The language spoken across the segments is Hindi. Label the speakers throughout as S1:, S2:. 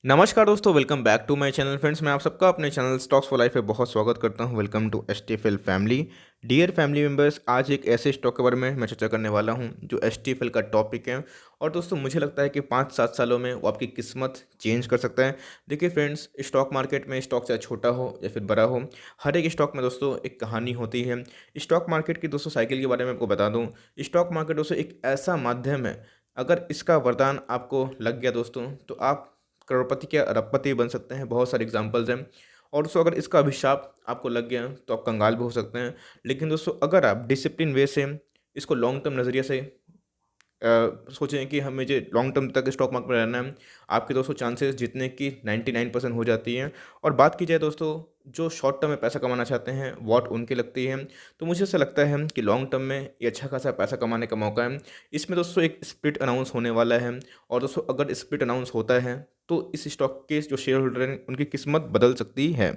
S1: नमस्कार दोस्तों, welcome back to my channel. Friends, मैं आप सबका अपने चैनल स्टॉक्स फॉर लाइफ पे बहुत स्वागत करता हूं। Welcome to STFL family. Dear family members, आज एक ऐसे स्टॉक के बारे में मैं चर्चा करने वाला हूं जो एसटीएफएल का टॉपिक है। और दोस्तों, मुझे लगता है कि 5-7 सालों में वो आपकी किस्मत चेंज कर सकता है। देखिए फ्रेंड्स, स्टॉक मार्केट में स्टॉक चाहे छोटा हो या फिर बड़ा हो, हर एक स्टॉक में दोस्तों एक कहानी होती है। स्टॉक मार्केट की दोस्तों साइकिल के बारे में आपको बता दूँ। स्टॉक मार्केट दोस्तों एक ऐसा माध्यम है, अगर इसका वरदान आपको लग गया दोस्तों, तो आप करोड़पति क्या अरबपति बन सकते हैं। बहुत सारे एग्जांपल्स हैं। और दोस्तों, अगर इसका अभिशाप आपको लग गया तो आप कंगाल भी हो सकते हैं। लेकिन दोस्तों, अगर आप डिसिप्लिन वे से इसको लॉन्ग टर्म नज़रिए से सोचें कि हमें जो लॉन्ग टर्म तक स्टॉक मार्केट में रहना है, आपके दोस्तों चांसेस जीतने की 99% हो जाती हैं। और बात की जाए दोस्तों, जो शॉर्ट टर्म में पैसा कमाना चाहते हैं वॉट उनकी लगती है। तो मुझे ऐसा लगता है कि लॉन्ग टर्म में ये अच्छा खासा पैसा कमाने का मौका है। इसमें दोस्तों एक स्प्लिट अनाउंस होने वाला है। और दोस्तों, अगर स्प्लिट अनाउंस होता है तो इस स्टॉक के जो शेयर होल्डर हैं उनकी किस्मत बदल सकती है।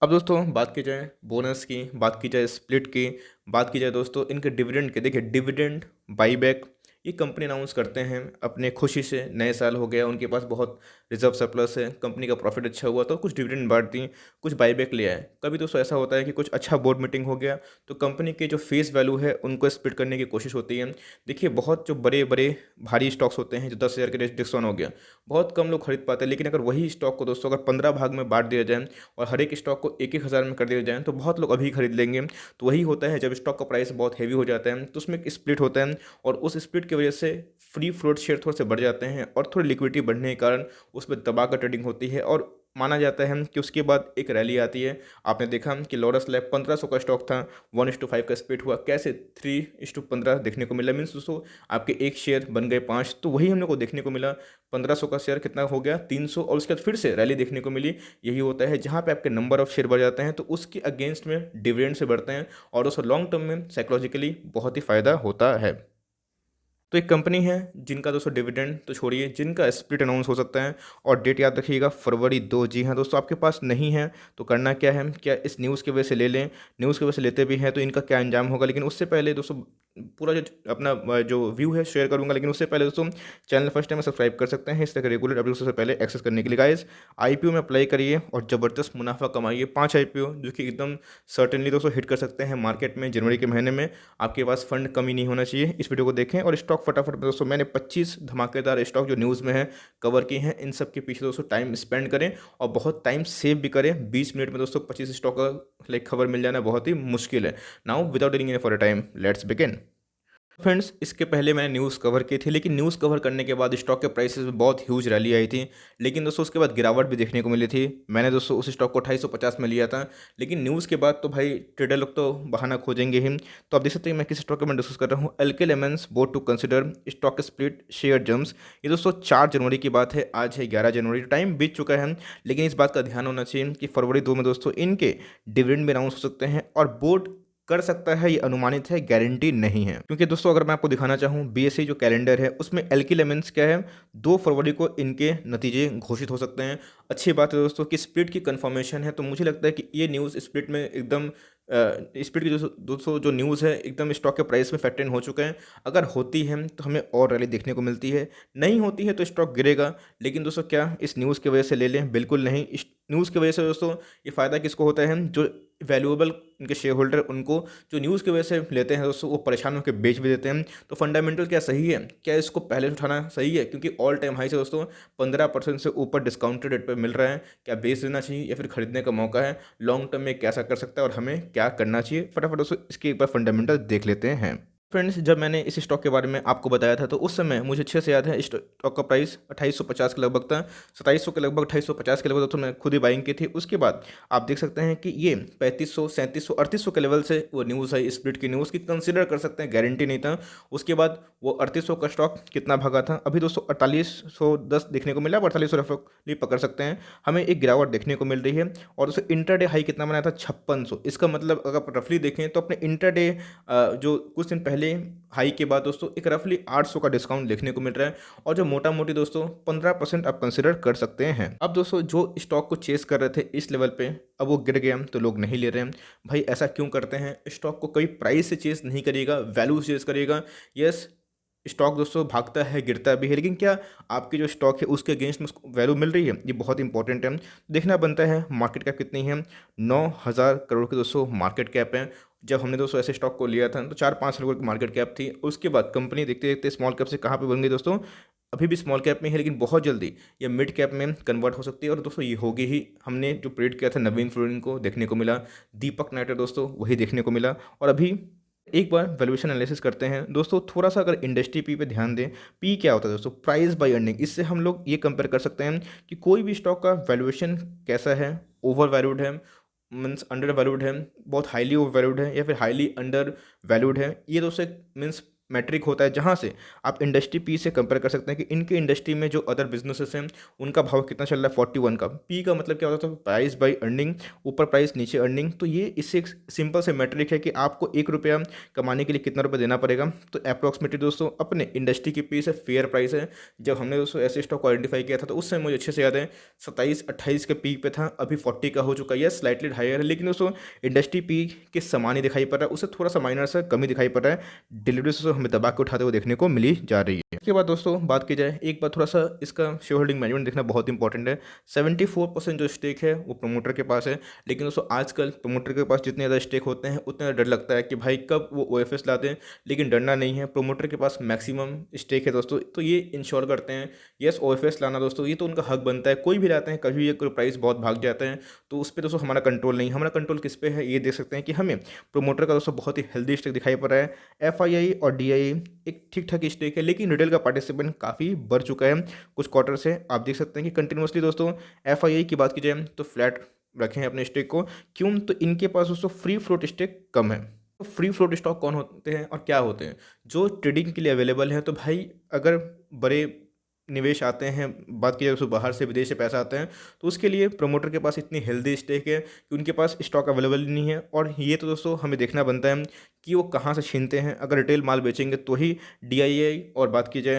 S1: अब दोस्तों, बात की जाए बोनस की, बात की जाए स्प्लिट की, बात की जाए दोस्तों इनके डिविडेंड के। देखिए, डिविडेंड बाईबैक ये कंपनी अनाउंस करते हैं अपने खुशी से। नए साल हो गया, उनके पास बहुत रिजर्व सरप्लस है, कंपनी का प्रॉफिट अच्छा हुआ तो कुछ डिविडेंड बांट दी, कुछ बाईबैक ले आए। कभी दोस्तों ऐसा होता है कि कुछ अच्छा बोर्ड मीटिंग हो गया तो कंपनी के जो फेस वैल्यू है उनको स्प्लिट करने की कोशिश होती है। देखिए, बहुत जो बड़े बड़े भारी स्टॉक्स होते हैं, जो 10,000 के डिस्काउंट हो गया, बहुत कम लोग खरीद पाते हैं। लेकिन अगर वही स्टॉक को दोस्तों अगर 15 भाग में बांट दिया जाए और हर एक स्टॉक को 1-1 हज़ार में कर दिया जाए तो बहुत लोग अभी खरीद लेंगे। तो वही होता है, जब स्टॉक का प्राइस बहुत हैवी हो जाता है तो उसमें एक स्प्लिट होता है। और उस स्प्लिट की वजह से फ्री फ्लोट शेयर थोड़े से बढ़ जाते हैं और थोड़ी लिक्विडिटी बढ़ने के कारण उसमें दबा कर ट्रेडिंग होती है। और माना जाता है कि उसके बाद एक रैली आती है। आपने देखा कि लॉरस लैब 1500 का स्टॉक था, 1:5 का स्प्लिट हुआ, कैसे 3:15 देखने को मिला। मीन्स दोस्तों आपके एक शेयर बन गए 5। तो वही हम लोग को देखने को मिला। 1500 का शेयर कितना हो गया, 300। और उसके बाद फिर से रैली देखने को मिली। यही होता है, जहाँ पे आपके नंबर ऑफ शेयर बढ़ जाते हैं तो उसके अगेंस्ट में डिविडेंड से बढ़ते हैं। और उसको लॉन्ग टर्म में साइकोलॉजिकली बहुत ही फ़ायदा होता है। तो एक कंपनी है जिनका दोस्तों डिविडेंड तो छोड़िए, जिनका स्प्लिट अनाउंस हो सकता है। और डेट याद रखिएगा, फरवरी 2। जी हाँ दोस्तों, आपके पास नहीं है तो करना क्या है, क्या इस न्यूज़ की वजह से ले लें। न्यूज़ की वजह से लेते भी हैं तो इनका क्या अंजाम होगा। लेकिन उससे पहले दोस्तों, पूरा जो अपना जो व्यू है शेयर करूंगा। लेकिन उससे पहले दोस्तों, चैनल फर्स्ट टाइम सब्सक्राइब कर सकते हैं इस तरह के रेगुलर अपडेट सबसे पहले एक्सेस करने के लिए। गाइस, आईपीओ में अप्लाई करिए और ज़बरदस्त मुनाफा कमाइए। 5 आईपीओ जो कि एकदम सर्टेनली दोस्तों हिट कर सकते हैं मार्केट में जनवरी के महीने में। आपके पास फंड कमी नहीं होना चाहिए। इस वीडियो को देखें और स्टॉक फटाफट में दोस्तों, मैंने 25 धमाकेदार स्टॉक जो न्यूज़ में है कवर किए हैं। इन सब के पीछे दोस्तों टाइम स्पेंड करें और बहुत टाइम सेव भी करें। 20 मिनट में दोस्तों 25 स्टॉक का खबर मिल जाना बहुत ही मुश्किल है। Now without any for a time, let's begin. Friends, इसके पहले मैंने न्यूज़ कवर की थी, लेकिन न्यूज़ कवर करने के बाद स्टॉक के प्राइसेस में बहुत ह्यूज रैली आई थी। लेकिन दोस्तों उसके बाद गिरावट भी देखने को मिली थी। मैंने दोस्तों उस स्टॉक को 250 में लिया था। लेकिन न्यूज़ के बाद तो भाई ट्रेडर लोग तो बहाना खोजेंगे ही। तो आप देख सकते हैं मैं किस स्टॉक के मैं डिस्कस कर रहा हूँ। LK lemons board to consider stock split share jumps. ये दोस्तों 4 जनवरी की बात है, आज है 11 जनवरी। टाइम बीत चुका है। लेकिन इस बात का ध्यान होना चाहिए कि फरवरी 2 में दोस्तों इनके डिविडेंड भी अनाउंस हो सकते हैं और बोर्ड कर सकता है, ये अनुमानित है, गारंटी नहीं है। क्योंकि दोस्तों अगर मैं आपको दिखाना चाहूँ बीएसई जो कैलेंडर है उसमें एल्की लेमेंस क्या है, 2 फरवरी को इनके नतीजे घोषित हो सकते हैं। अच्छी बात है दोस्तों कि स्प्लिट की कंफर्मेशन है। तो मुझे लगता है कि ये न्यूज़ स्प्लिट में एकदम स्प्लिट की दोस्तों जो न्यूज़ है एकदम स्टॉक के प्राइस में फैक्टर इन हो चुका है। अगर होती है तो हमें और रैली देखने को मिलती है, नहीं होती है तो स्टॉक गिरेगा। लेकिन दोस्तों क्या इस न्यूज़ की वजह से ले लें? बिल्कुल नहीं। इस न्यूज़ की वजह से दोस्तों ये फ़ायदा किसको होता है, जो वैल्यूएबल इनके शेयर होल्डर उनको जो न्यूज़ की वजह से लेते हैं दोस्तों वो परेशान होकर बेच भी देते हैं। तो फंडामेंटल क्या सही है, क्या इसको पहले से उठाना सही है? क्योंकि ऑल टाइम हाई से दोस्तों 15% से ऊपर डिस्काउंटेड रेट पर मिल रहा है। क्या बेच देना चाहिए या फिर खरीदने का मौका है? लॉन्ग टर्म में कैसा कर सकता है और हमें क्या करना चाहिए, फटाफट दोस्तों इसके एक बार फंडामेंटल देख लेते हैं। फ्रेंड्स, जब मैंने इस स्टॉक के बारे में आपको बताया था तो उस समय मुझे अच्छे से याद है स्टॉक का प्राइस 2850 के लगभग था। 2700 के लगभग, 2850 के लगभग तो मैं खुद ही बाइंग की थी। उसके बाद आप देख सकते हैं कि ये 3500, 3700, 3800 के लेवल से वो न्यूज़ आई स्प्लिट की न्यूज़ की, कंसिडर कर सकते हैं, गारंटी नहीं था। उसके बाद वो 3800 का स्टॉक कितना भागा था, अभी दोस्तों 4810 देखने को मिला। 4800 रफली पकड़ सकते हैं। हमें एक गिरावट देखने को मिल रही है। और दोस्तों इंटरडे हाई कितना बनाया था, 5600। इसका मतलब अगर आप रफली देखें तो अपने इंटरडे जो कुछ दिन पहले हाई के बाद दोस्तों एक रफली 800 का डिस्काउंट देखने को मिल रहा है। और जो मोटा मोटी दोस्तों 15% आप कंसिडर कर सकते हैं। अब दोस्तों जो स्टॉक को चेस कर रहे थे इस लेवल पे, अब वो गिर गया तो लोग नहीं ले रहे हैं। भाई ऐसा क्यों करते हैं? स्टॉक को कभी प्राइस से चेस नहीं करिएगा, वैल्यू से चेस करिएगा। यस, स्टॉक दोस्तों भागता है, गिरता भी है, लेकिन क्या आपकी जो स्टॉक है उसके अगेंस्ट में उसको वैल्यू मिल रही है, ये बहुत इंपॉर्टेंट है। देखना बनता है मार्केट कैप कितनी है, 9,000 करोड़ की दोस्तों मार्केट कैप है। जब हमने दोस्तों ऐसे स्टॉक को लिया था तो 4-5 करोड़ की मार्केट कैप थी। उसके बाद कंपनी देखते देखते स्मॉल कैप से कहाँ पे बन गई दोस्तों, अभी भी स्मॉल कैप में है, लेकिन बहुत जल्दी ये मिड कैप में कन्वर्ट हो सकती है। और दोस्तों ये होगी ही। हमने जो प्रेडिक्ट किया था नवीन फ्लोरिन को देखने को मिला, दीपक नाइटर दोस्तों वही देखने को मिला। और अभी एक बार वैल्यूएशन एनालिसिस करते हैं दोस्तों, थोड़ा सा अगर इंडस्ट्री पी पे ध्यान दें। पी क्या होता है दोस्तों, प्राइस बाय अर्निंग। इससे हम लोग ये कंपेयर कर सकते हैं कि कोई भी स्टॉक का वैल्यूएशन कैसा है, ओवर वैल्यूड है, मीन्स अंडर वैल्यूड है, बहुत हाईली ओवर वैल्यूड है, या फिर हाईली अंडर वैल्यूड है। ये दोस्तों मीन्स मैट्रिक होता है जहाँ से आप इंडस्ट्री पी से कंपेयर कर सकते हैं कि इनके इंडस्ट्री में जो अदर बिजनेसेस हैं उनका भाव कितना चल रहा है। 41 का पी का मतलब क्या होता है, प्राइस बाय अर्निंग, ऊपर प्राइस नीचे अर्निंग। तो ये इससे एक सिंपल से मैट्रिक है कि आपको 1 रुपया कमाने के लिए कितना रुपया देना पड़ेगा। तो अप्रॉक्सीमेटली दोस्तों अपने इंडस्ट्री की पी से फेयर प्राइस है। जब हमने दोस्तों ऐसे स्टॉक को आइडेंटिफाई किया था तो उस समय मुझे अच्छे से याद है 27-28 के पीक पे था, अभी 40 का हो चुका है, स्लाइटली हायर है, लेकिन दोस्तों इंडस्ट्री पी के समान ही दिखाई पड़ रहा है, उससे थोड़ा सा माइनर सा कमी दिखाई पड़ रहा है। डिलीवरी हमें दबा के उठाते हुए देखने को मिली जा रही है। इसके बाद दोस्तों बात की जाए, एक बार थोड़ा सा इसका शेयर होल्डिंग मैनेजमेंट देखना बहुत इंपॉर्टेंट है। 74% जो स्टेक है वो प्रमोटर के पास है, लेकिन दोस्तों आजकल प्रमोटर के पास जितने ज़्यादा स्टेक होते हैं उतना डर लगता है कि भाई कब वो ओएफएस लाते हैं, लेकिन डरना नहीं है। प्रमोटर के पास मैक्सिमम स्टेक है दोस्तों, तो ये इंश्योर करते हैं यस ओएफएस लाना दोस्तों, ये तो उनका हक बनता है। कोई भी लाते हैं, कभी ये प्राइस बहुत भाग जाता है तो उस पर दोस्तों हमारा कंट्रोल नहीं। हमारा कंट्रोल किस पे है, ये देख सकते हैं कि हमें प्रमोटर का दोस्तों बहुत ही हेल्दी स्टेक दिखाई पड़ रहा है। एफआईआई और डीआई एक ठीक ठाक स्टेक है, लेकिन रिटेल का पार्टिसिपेंट काफ़ी बढ़ चुका है कुछ क्वार्टर से। आप देख सकते हैं कि कंटिन्यूसली दोस्तों एफआईआई की बात की जाए तो फ्लैट रखे हैं अपने स्टेक को। क्यों, तो इनके पास दोस्तों फ्री फ्लोट स्टेक कम है। तो फ्री फ्लोट स्टॉक कौन होते हैं और क्या होते हैं, जो ट्रेडिंग के लिए अवेलेबल हैं। तो भाई अगर बड़े निवेश आते हैं, बात की जाए तो बाहर से विदेश से पैसा आते हैं, तो उसके लिए प्रमोटर के पास इतनी हेल्दी स्टेक है कि उनके पास स्टॉक अवेलेबल नहीं है। और ये तो दोस्तों हमें देखना बनता है कि वो कहाँ से छीनते हैं। अगर रिटेल माल बेचेंगे तो ही डीआईआई और बात की जाए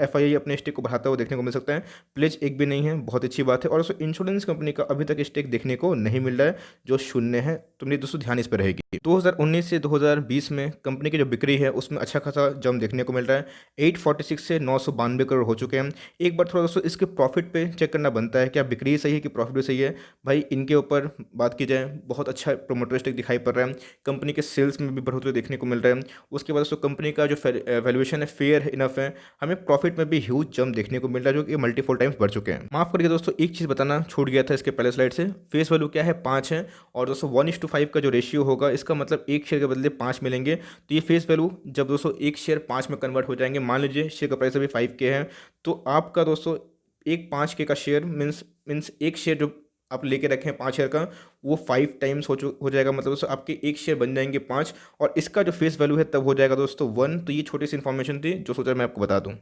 S1: एफआईआई अपने स्टेक को बढ़ाता हुआ देखने को मिल सकता है। प्लेज एक भी नहीं है, बहुत अच्छी बात है। और दोस्तों इंश्योरेंस कंपनी का अभी तक स्टेक देखने को नहीं मिल रहा है, जो शून्य है। तो मेरी दोस्तों ध्यान इस पर रहेगी। 2019 से 2020 में कंपनी की जो बिक्री है उसमें अच्छा खासा जंप देखने को मिल रहा है। 846 से 992 करोड़ हो चुके हैं। एक बार थोड़ा दोस्तों इसके प्रॉफिट पे चेक करना बनता है, क्या बिक्री सही है कि प्रॉफिट भी सही है। भाई इनके ऊपर बात की जाए बहुत अच्छा प्रोमोटर स्टेक दिखाई पड़ रहा है, कंपनी के सेल्स में भी बढ़ोतरी देखने को मिल रहा है। उसके बाद दोस्तों कंपनी का जो वैल्यूएशन है फेयर इनफ है, हमें प्रॉफिट में भी ह्यूज जंप देखने को मिल रहा है, जो कि मल्टीपल टाइम्स बढ़ चुके हैं। माफ करिए दोस्तों, एक चीज़ बताना छूट गया था इसके पहले स्लाइड से। फेस वैल्यू क्या है, 5 है। और दोस्तों 1:5 का जो रेशियो होगा, इसका मतलब एक शेयर के बदले 5 मिलेंगे। तो ये फेस वैल्यू जब दोस्तों एक शेयर 5 में कन्वर्ट हो जाएंगे, मान लीजिए शेयर का प्राइस अभी 5K है, तो आपका दोस्तों एक 5K का शेयर मीन्स एक शेयर जो आप लेके रखें 5 शेयर का, वो 5 टाइम्स हो जाएगा। मतलब दोस्तों आपके एक शेयर बन जाएंगे 5, और इसका जो फेस वैल्यू है तब हो जाएगा दोस्तों 1। तो ये छोटी सी इन्फॉर्मेशन थी जो सोचा मैं आपको बता दूं।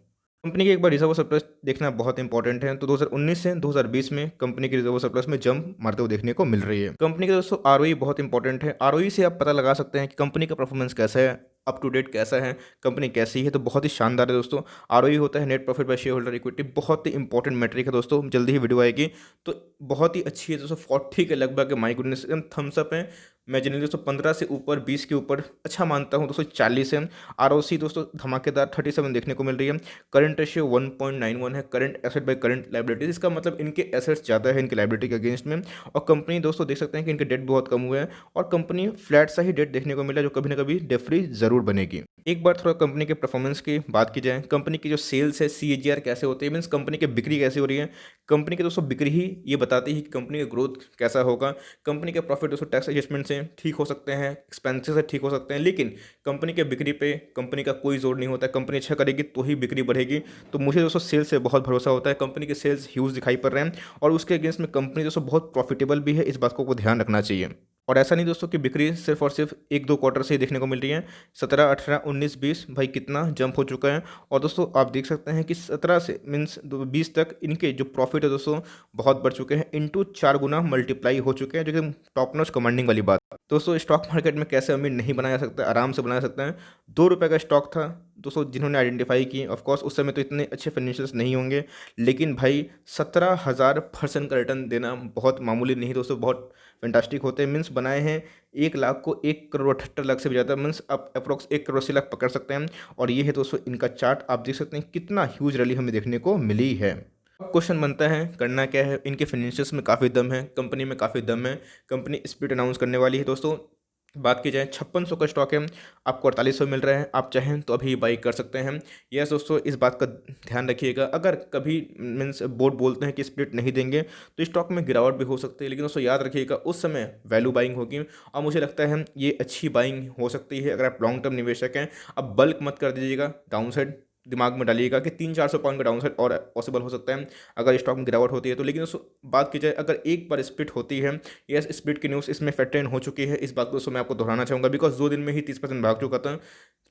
S1: कंपनी की एक बार रिजर्व सरप्लस देखना बहुत इंपॉर्टेंट है। तो 2019 से 2020 में कंपनी की रिजर्व सरप्लस में जंप मारते हुए देखने को मिल रही है। कंपनी के दोस्तों आरओई बहुत इंपॉर्टेंट है। आरओई से आप पता लगा सकते हैं कि कंपनी का परफॉर्मेंस कैसा है, अप टू डेट कैसा है, कंपनी कैसी है। तो बहुत ही शानदार है दोस्तों। आरओई होता है net profit by share holder equity, बहुत ही इंपॉर्टेंट मेट्रिक है दोस्तों। जल्दी ही वीडियो आएगी, तो बहुत ही अच्छी है दोस्तों। 40 के लगभग, माई गुडनेस, एकदम थम्स अप है। मैं जनरली दोस्तों 15 से ऊपर, 20 के ऊपर अच्छा मानता हूं दोस्तों। 40 है। आरओसी दोस्तों धमाकेदार 37 देखने को मिल रही है। करंट रेशियो 1.91 है। Current asset by current liabilities, इसका मतलब इनके एसेट्स ज़्यादा है इनके लाइबिलिटी के अगेंस्ट में। और कंपनी दोस्तों देख सकते हैं कि इनके डेट बहुत कम हुए हैं, और कंपनी फ्लैट सा ही डेट देखने को मिला, जो कभी ना कभी डेट फ्री जरूर बनेगी। एक बार थोड़ा कंपनी के परफॉर्मेंस की बात की जाए, कंपनी की जो सेल्स है CAGR कैसे होते हैं, मीन्स कंपनी की बिक्री कैसे हो रही है। कंपनी के दोस्तों बिक्री ही ये बताती है कि कंपनी का ग्रोथ कैसा होगा। कंपनी के प्रॉफिट दोस्तों टैक्स एडजस्टमेंट से ठीक हो सकते हैं, एक्सपेंसेस से ठीक हो सकते हैं, लेकिन कंपनी के बिक्री पे कंपनी का कोई जोर नहीं होता है। कंपनी अच्छा करेगी तो ही बिक्री बढ़ेगी। तो मुझे दोस्तों सेल्स से बहुत भरोसा होता है। कंपनी के सेल्स ह्यूज दिखाई पड़ रहे हैं, और उसके अगेंस्ट में कंपनी दोस्तों बहुत प्रॉफिटेबल भी है। इस बात को ध्यान रखना चाहिए। और ऐसा नहीं दोस्तों कि बिक्री सिर्फ और सिर्फ 1-2 क्वार्टर से ही देखने को मिल रही है। 17, 18, 19, 20 भाई कितना जंप हो चुका है। और दोस्तों आप देख सकते हैं कि 17 से मीन्स 20 तक इनके जो प्रॉफिट है दोस्तों बहुत बढ़ चुके हैं, इनटू 4 गुना मल्टीप्लाई हो चुके हैं, जो कि टॉप नॉच कमांडिंग वाली बात है। दोस्तों स्टॉक मार्केट में कैसे अमीर नहीं बनाया जा सकता, आराम से बनाया सकते हैं। 2 रुपये का स्टॉक था, दोस्तों जिन्होंने आइडेंटिफाई की, ऑफ कोर्स उस समय तो इतने अच्छे फाइनेंशियल्स नहीं होंगे, लेकिन भाई 17,000% का रिटर्न देना बहुत मामूली नहीं दोस्तों, बहुत फैंटास्टिक होते हैं। मीन्स बनाए हैं 1 लाख को 1,78,00,000 से भी ज़्यादा, मीन्स आप अप्रोक्स 1,80,00,000 पकड़ सकते हैं। और ये है दोस्तों इनका चार्ट, आप देख सकते हैं कितना ह्यूज रैली हमें देखने को मिली है। अब क्वेश्चन बनता है करना क्या है, इनके फाइनेंशियल्स में काफ़ी दम है, कंपनी में काफ़ी दम है, कंपनी स्प्लिट अनाउंस करने वाली है दोस्तों। बात की जाए 5600 का स्टॉक है, आपको 4800 मिल रहा है, आप चाहें तो अभी बाई कर सकते हैं। यस दोस्तों, इस बात का ध्यान रखिएगा, अगर कभी मीन्स बोर्ड बोलते हैं कि स्प्लिट नहीं देंगे तो स्टॉक में गिरावट भी हो सकती है, लेकिन दोस्तों याद रखिएगा उस समय वैल्यू बाइंग होगी और मुझे लगता है ये अच्छी बाइंग हो सकती है अगर आप लॉन्ग टर्म निवेशक हैं। अब बल्क मत कर दीजिएगा, डाउन साइड दिमाग में डालिएगा कि 300-400 पॉइंट का डाउन साइड और पॉसिबल हो सकता है अगर स्टॉक में गिरावट होती है तो। लेकिन दोस्तों बात की जाए अगर एक बार स्प्लिट होती है, यस स्प्लिट की न्यूज़ इसमें फैक्टर इन हो चुकी है, इस बात को दोस्तों मैं आपको दोहराना चाहूँगा, बिकॉज 2 दिन में ही 30% भाग चुका था।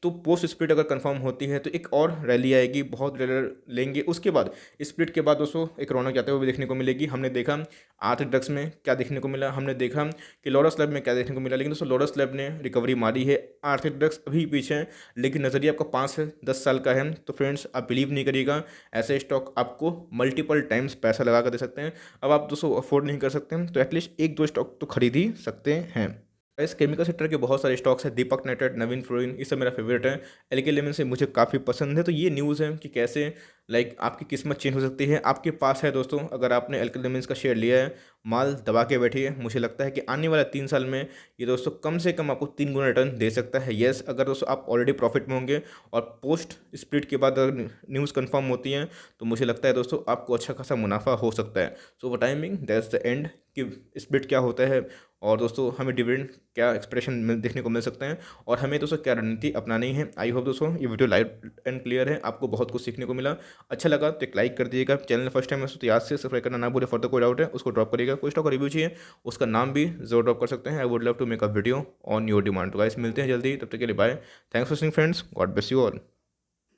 S1: तो पोस्ट स्प्लिट अगर कंफर्म होती है तो एक और रैली आएगी, बहुत रैली लेंगे, उसके बाद स्प्लिट के बाद दोस्तों एक रौनक जाते हुए भी देखने को मिलेगी। हमने देखा आर्थिक ड्रग्स में क्या देखने को मिला, हमने देखा कि लोरस लैब में क्या देखने को मिला, लेकिन दोस्तों लोरस लैब ने रिकवरी मारी है, आर्थिक ड्रग्स अभी पीछे है, लेकिन नज़रिया आपका 5 से 10 साल का है। तो फ्रेंड्स आप बिलीव नहीं करिएगा, ऐसे स्टॉक आपको मल्टीपल टाइम्स पैसा लगा कर दे सकते हैं। अब आप दोस्तों अफोर्ड नहीं कर सकते हैं तो एटलीस्ट 1-2 स्टॉक तो खरीद ही सकते हैं। इस केमिकल सेक्टर के बहुत सारे स्टॉक्स हैं, दीपक नाइट्राइट, नवीन फ्लोरिन, ये सब मेरा फेवरेट है। एलके लेमन से मुझे काफ़ी पसंद है। तो ये न्यूज़ है कि कैसे आपकी किस्मत चेंज हो सकती है, आपके पास है दोस्तों। अगर आपने एलके लेमन का शेयर लिया है, माल दबा के बैठिए, मुझे लगता है कि आने वाला 3 साल में ये दोस्तों कम से कम आपको 3 गुना रिटर्न दे सकता है। येस, अगर दोस्तों आप ऑलरेडी प्रॉफिट में होंगे और पोस्ट स्प्लिट के बाद अगर न्यूज़ कंफर्म होती हैं तो मुझे लगता है दोस्तों आपको अच्छा खासा मुनाफा हो सकता है। So for timing that's the end कि स्प्लिट क्या होता है और दोस्तों हमें डिविडेंड क्या एक्सप्रेशन देखने को मिल सकते हैं और हमें दोस्तों क्या रणनीति अपनानी है। आई होप दोस्तों ये वीडियो लाइव एंड क्लियर है, आपको बहुत कुछ सीखने को मिला। अच्छा लगा तो एक लाइक कर दीजिएगा, चैनल फर्स्ट टाइम है तो याद से सब्सक्राइब करना ना भूले। फर्दर कोई डाउट है उसको ड्रॉप करिएगा, कोई स्टॉक का रिव्यू चाहिए उसका नाम भी जरूर ड्रॉप कर सकते हैं। I would love to make a video on your demand. तो गाइस मिलते हैं जल्दी, तब तक के लिए bye, thanks for watching friends, God bless you all.